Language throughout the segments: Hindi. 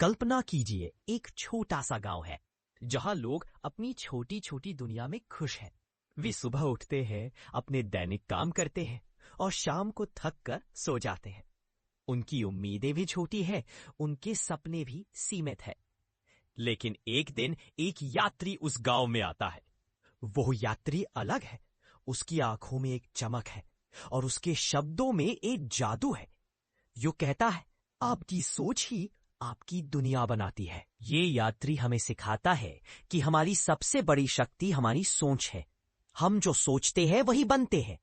कल्पना कीजिए एक छोटा सा गांव है जहां लोग अपनी छोटी छोटी दुनिया में खुश हैं। वे सुबह उठते हैं, अपने दैनिक काम करते हैं और शाम को थक कर सो जाते हैं। उनकी उम्मीदें भी छोटी हैं, उनके सपने भी सीमित हैं। लेकिन एक दिन एक यात्री उस गांव में आता है। वो यात्री अलग है, उसकी आंखों में एक चमक है और उसके शब्दों में एक जादू है। यो कहता है, आपकी सोच ही आपकी दुनिया बनाती है। ये यात्री हमें सिखाता है कि हमारी सबसे बड़ी शक्ति हमारी सोच है। हम जो सोचते हैं वही बनते हैं।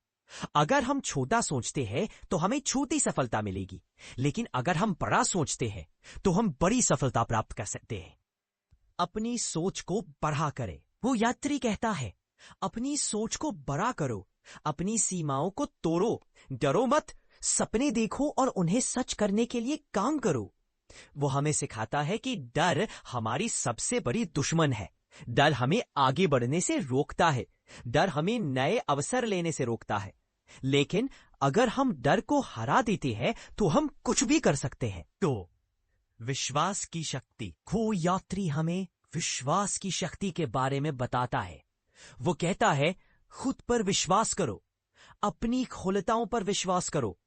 अगर हम छोटा सोचते हैं तो हमें छोटी सफलता मिलेगी, लेकिन अगर हम बड़ा सोचते हैं तो हम बड़ी सफलता प्राप्त कर सकते हैं। अपनी सोच को बड़ा करें, वो यात्री कहता है। अपनी सोच को बड़ा करो, अपनी सीमाओं को तोड़ो, डरो मत, सपने देखो और उन्हें सच करने के लिए काम करो। वो हमें सिखाता है कि डर हमारी सबसे बड़ी दुश्मन है। डर हमें आगे बढ़ने से रोकता है, डर हमें नए अवसर लेने से रोकता है। लेकिन अगर हम डर को हरा देते हैं तो हम कुछ भी कर सकते हैं। तो विश्वास की शक्ति। वो यात्री हमें विश्वास की शक्ति के बारे में बताता है। वो कहता है, खुद पर विश्वास करो, अपनी क्षमताओं पर विश्वास करो,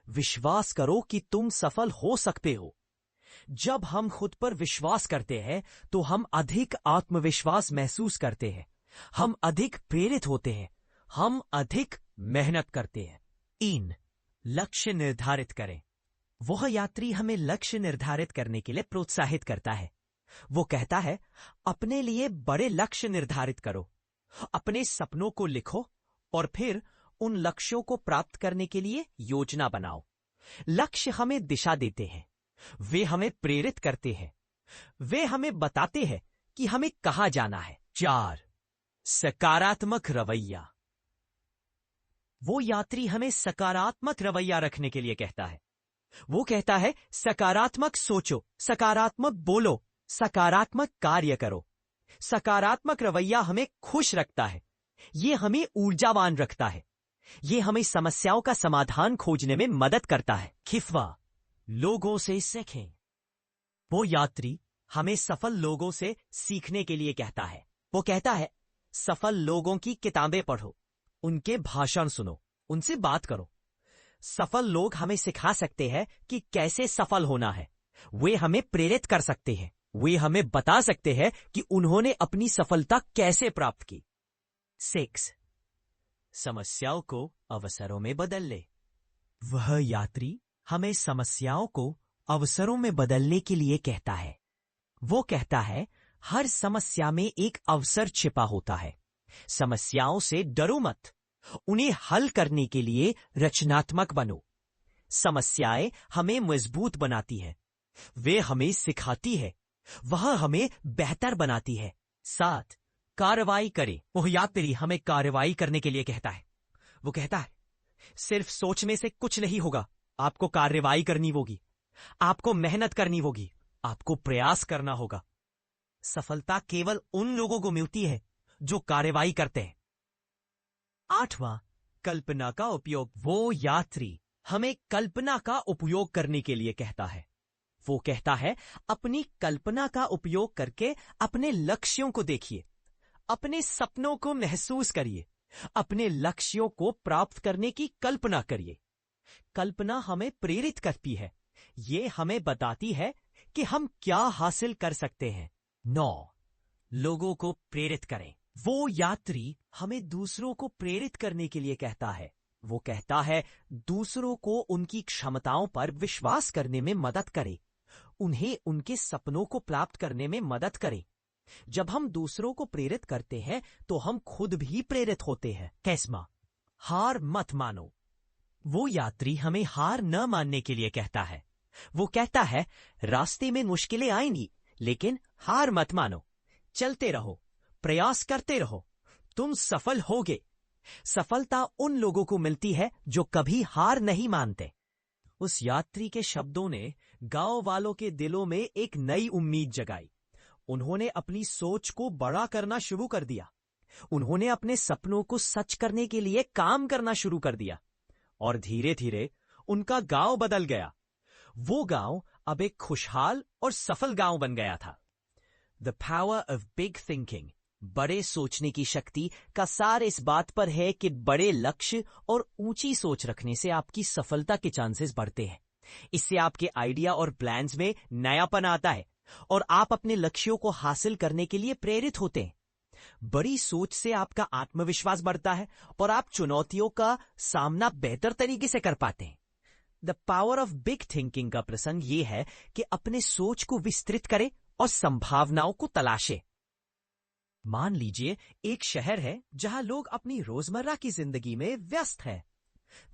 विश्वास करो कि तुम सफल हो सकते हो। जब हम खुद पर विश्वास करते हैं तो हम अधिक आत्मविश्वास महसूस करते हैं, हम अधिक प्रेरित होते हैं, हम अधिक मेहनत करते हैं। 3. लक्ष्य निर्धारित करें। वह यात्री हमें लक्ष्य निर्धारित करने के लिए प्रोत्साहित करता है। वो कहता है, अपने लिए बड़े लक्ष्य निर्धारित करो, अपने सपनों को लिखो और फिर उन लक्ष्यों को प्राप्त करने के लिए योजना बनाओ। लक्ष्य हमें दिशा देते हैं, वे हमें प्रेरित करते हैं, वे हमें बताते हैं कि हमें कहां जाना है। 4. सकारात्मक रवैया। वो यात्री हमें सकारात्मक रवैया रखने के लिए कहता है। वो कहता है, सकारात्मक सोचो, सकारात्मक बोलो, सकारात्मक कार्य करो। सकारात्मक रवैया हमें खुश रखता है, ये हमें ऊर्जावान रखता है, ये हमें समस्याओं का समाधान खोजने में मदद करता है। खिफवा। लोगों से सीखें। वो यात्री हमें सफल लोगों से सीखने के लिए कहता है। वो कहता है, सफल लोगों की किताबें पढ़ो, उनके भाषण सुनो, उनसे बात करो। सफल लोग हमें सिखा सकते हैं कि कैसे सफल होना है। वे हमें प्रेरित कर सकते हैं, वे हमें बता सकते हैं कि उन्होंने अपनी सफलता कैसे प्राप्त की। 6. समस्याओं को अवसरों में बदल ले। वह यात्री हमें समस्याओं को अवसरों में बदलने के लिए कहता है। वो कहता है, हर समस्या में एक अवसर छिपा होता है। समस्याओं से डरो मत, उन्हें हल करने के लिए रचनात्मक बनो। समस्याएं हमें मजबूत बनाती है, वे हमें सिखाती है, वह हमें बेहतर बनाती है। 7. कार्रवाई करें। वह यात्री हमें कार्रवाई करने के लिए कहता है। वो कहता है, सिर्फ सोचने से कुछ नहीं होगा, आपको कार्रवाई करनी होगी, आपको मेहनत करनी होगी, आपको प्रयास करना होगा। सफलता केवल उन लोगों को मिलती है जो कार्रवाई करते हैं। 8वां, कल्पना का उपयोग। वो यात्री हमें कल्पना का उपयोग करने के लिए कहता है। वो कहता है, अपनी कल्पना का उपयोग करके अपने लक्ष्यों को देखिए, अपने सपनों को महसूस करिए, अपने लक्ष्यों को प्राप्त करने की कल्पना करिए। कल्पना हमें प्रेरित करती है, ये हमें बताती है कि हम क्या हासिल कर सकते हैं। 9. लोगों को प्रेरित करें। वो यात्री हमें दूसरों को प्रेरित करने के लिए कहता है। वो कहता है, दूसरों को उनकी क्षमताओं पर विश्वास करने में मदद करें, उन्हें उनके सपनों को प्राप्त करने में मदद करें। जब हम दूसरों को प्रेरित करते हैं तो हम खुद भी प्रेरित होते हैं। 9वां, हार मत मानो। वो यात्री हमें हार न मानने के लिए कहता है। वो कहता है, रास्ते में मुश्किलें आएंगी, लेकिन हार मत मानो, चलते रहो, प्रयास करते रहो, तुम सफल होगे। सफलता उन लोगों को मिलती है जो कभी हार नहीं मानते। उस यात्री के शब्दों ने गांव वालों के दिलों में एक नई उम्मीद जगाई। उन्होंने अपनी सोच को बड़ा करना शुरू कर दिया, उन्होंने अपने सपनों को सच करने के लिए काम करना शुरू कर दिया और धीरे धीरे उनका गांव बदल गया। वो गांव अब एक खुशहाल और सफल गांव बन गया था। The power of big thinking, बड़े सोचने की शक्ति का सार इस बात पर है कि बड़े लक्ष्य और ऊंची सोच रखने से आपकी सफलता के चांसेस बढ़ते हैं। इससे आपके आइडिया और प्लान्स में नयापन आता है और आप अपने लक्ष्यों को हासिल करने के लिए प्रेरित होते हैं। बड़ी सोच से आपका आत्मविश्वास बढ़ता है और आप चुनौतियों का सामना बेहतर तरीके से कर पाते हैं। The power of big thinking का प्रसंग यह है कि अपने सोच को विस्तृत करें और संभावनाओं को तलाशें। मान लीजिए एक शहर है जहां लोग अपनी रोजमर्रा की जिंदगी में व्यस्त हैं।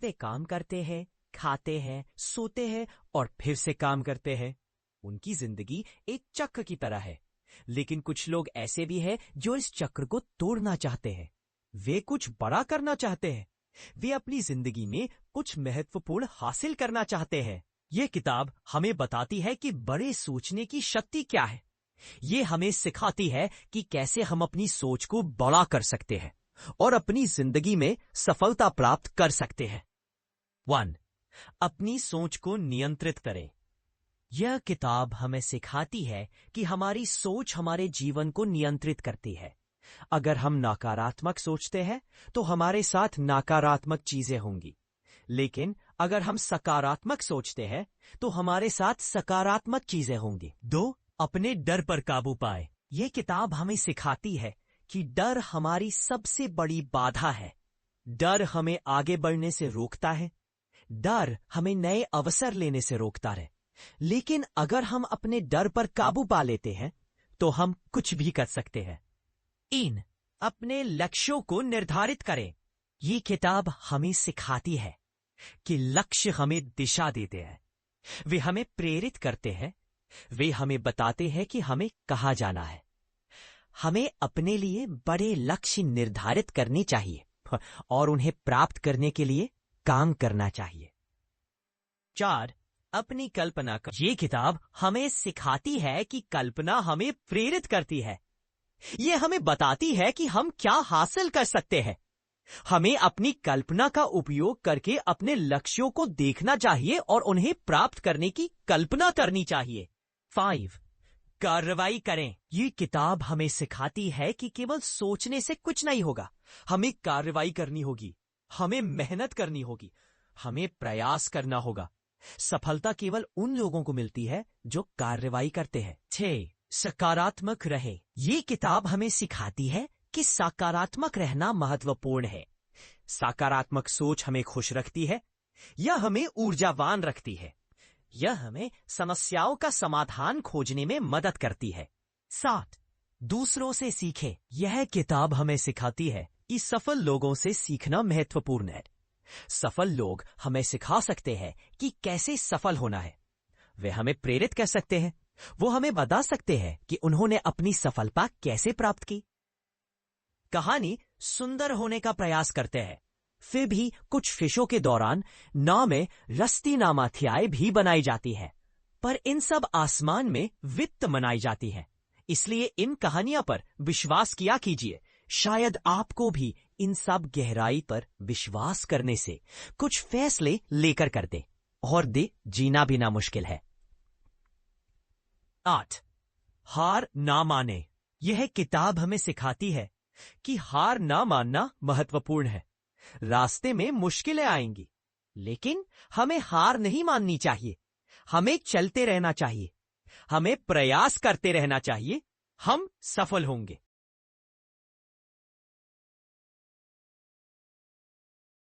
वे काम करते हैं, खाते हैं, सोते हैं और फिर से काम करते हैं। उनकी जिंदगी एक चक्र की तरह है। लेकिन कुछ लोग ऐसे भी हैं जो इस चक्र को तोड़ना चाहते हैं। वे कुछ बड़ा करना चाहते हैं। वे अपनी जिंदगी में कुछ महत्वपूर्ण हासिल करना चाहते हैं। ये किताब हमें बताती है कि बड़े सोचने की शक्ति क्या है। ये हमें सिखाती है कि कैसे हम अपनी सोच को बड़ा कर सकते हैं और अपनी जिंदगी में सफलता प्राप्त कर सकते हैं। 1. अपनी सोच को नियंत्रित करें। यह किताब हमें सिखाती है कि हमारी सोच हमारे जीवन को नियंत्रित करती है। अगर हम नकारात्मक सोचते हैं तो हमारे साथ नकारात्मक चीजें होंगी, लेकिन अगर हम सकारात्मक सोचते हैं तो हमारे साथ सकारात्मक चीजें होंगी। 2. अपने डर पर काबू पाए। यह किताब हमें सिखाती है कि डर हमारी सबसे बड़ी बाधा है। डर हमें आगे बढ़ने से रोकता है। डर हमें नए अवसर लेने से रोकता है। लेकिन अगर हम अपने डर पर काबू पा लेते हैं तो हम कुछ भी कर सकते हैं। 3. अपने लक्ष्यों को निर्धारित करें। ये किताब हमें सिखाती है कि लक्ष्य हमें दिशा देते हैं। वे हमें प्रेरित करते हैं। वे हमें बताते हैं कि हमें कहाँ जाना है। हमें अपने लिए बड़े लक्ष्य निर्धारित करने चाहिए और उन्हें प्राप्त करने के लिए काम करना चाहिए। 4. अपनी कल्पना कर। ये किताब हमें सिखाती है कि कल्पना हमें प्रेरित करती है। ये हमें बताती है कि हम क्या हासिल कर सकते हैं। हमें अपनी कल्पना का उपयोग करके अपने लक्ष्यों को देखना चाहिए और उन्हें प्राप्त करने की कल्पना करनी चाहिए। 5. कार्रवाई करें। ये किताब हमें सिखाती है कि केवल सोचने से कुछ नहीं होगा। हमें कार्रवाई करनी होगी। हमें मेहनत करनी होगी। हमें प्रयास करना होगा। सफलता केवल उन लोगों को मिलती है जो कार्रवाई करते हैं। 6. सकारात्मक रहे। ये किताब हमें सिखाती है कि सकारात्मक रहना महत्वपूर्ण है। सकारात्मक सोच हमें खुश रखती है। यह हमें ऊर्जावान रखती है। यह हमें समस्याओं का समाधान खोजने में मदद करती है। 7. दूसरों से सीखें। यह किताब हमें सिखाती है कि सफल लोगों से सीखना महत्वपूर्ण है। सफल लोग हमें सिखा सकते हैं कि कैसे सफल होना है। वे हमें प्रेरित कर सकते हैं। वो हमें बता सकते हैं कि उन्होंने अपनी सफलता कैसे प्राप्त की। कहानी सुंदर होने का प्रयास करते हैं। फिर भी कुछ फिशों के दौरान नाव में रस्ती नामाध्याय भी बनाई जाती है, पर इन सब आसमान में वित्त मनाई जाती है। इसलिए इन कहानियों पर विश्वास किया कीजिए। शायद आपको भी इन सब गहराई पर विश्वास करने से कुछ फैसले लेकर कर दे और दे जीना भी ना मुश्किल है। 8. हार ना माने। यह किताब हमें सिखाती है कि हार ना मानना महत्वपूर्ण है। रास्ते में मुश्किलें आएंगी, लेकिन हमें हार नहीं माननी चाहिए। हमें चलते रहना चाहिए। हमें प्रयास करते रहना चाहिए। हम सफल होंगे।